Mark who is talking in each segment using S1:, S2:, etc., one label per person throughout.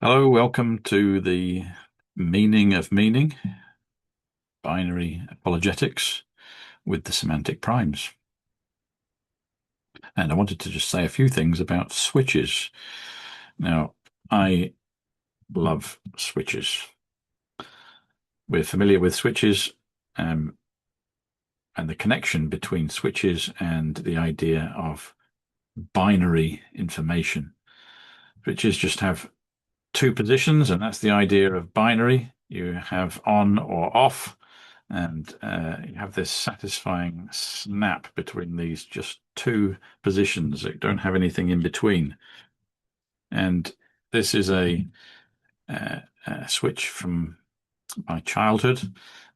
S1: Hello, welcome to the Meaning of Meaning, Binary Apologetics with the Semantic Primes. And I wanted to just say a few things about switches. Now, I love switches. We're familiar with switches, and the connection between switches and the idea of binary information. Switches just have two positions, and that's the idea of binary. You have on or off, and you have this satisfying snap between these just two positions that don't have anything in between. And this is a switch from my childhood,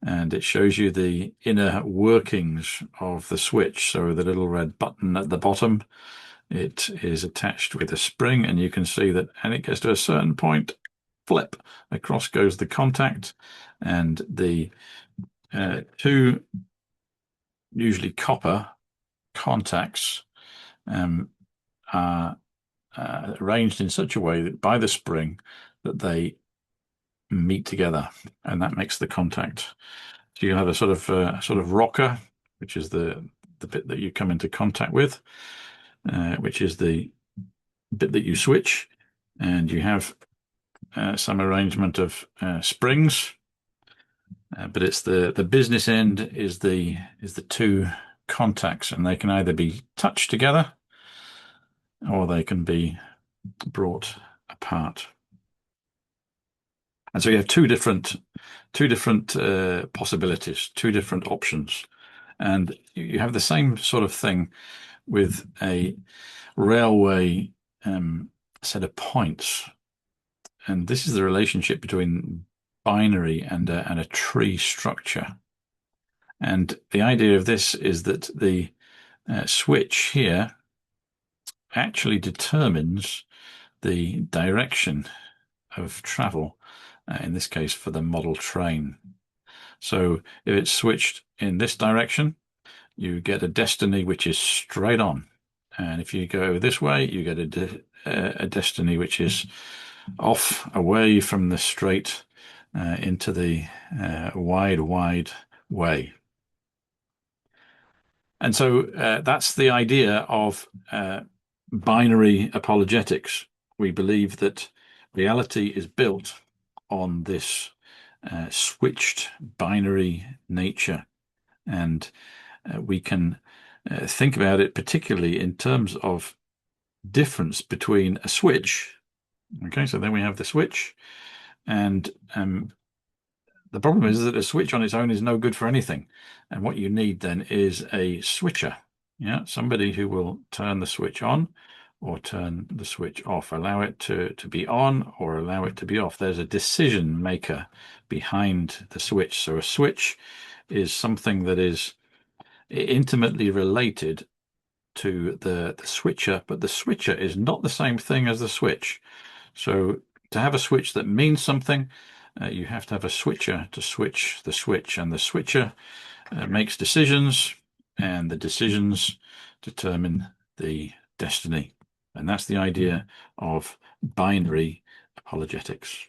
S1: and it shows you the inner workings of the switch. So the little red button at the bottom, it is attached with a spring, and you can see that, and it gets to a certain point, flip, across goes the contact, and the two usually copper contacts are arranged in such a way that by the spring that they meet together, and that makes the contact. So you have a sort of rocker, which is the bit that you come into contact with, which is the bit that you switch, and you have some arrangement of springs. But it's the business end is the two contacts, and they can either be touched together or they can be brought apart. And so you have two different possibilities, two different options, and you have the same sort of thing with a railway set of points, and this is the relationship between binary and a tree structure. And the idea of this is that the switch here actually determines the direction of travel, in this case for the model train. So if it's switched in this direction, you get a destiny which is straight on. And if you go this way, you get a destiny which is off, away from the straight, into the wide way. And so that's the idea of binary apologetics. We believe that reality is built on this switched binary nature, and we can think about it particularly in terms of difference between a switch. Okay, so then we have the switch, and the problem is that a switch on its own is no good for anything. And what you need then is a switcher. Yeah, somebody who will turn the switch on or turn the switch off, allow it to be on or allow it to be off. There's a decision maker behind the switch. So a switch is something that is intimately related to the switcher, but the switcher is not the same thing as the switch. So to have a switch that means something, you have to have a switcher to switch the switch, and the switcher makes decisions, and the decisions determine the destiny. And that's the idea of binary apologetics.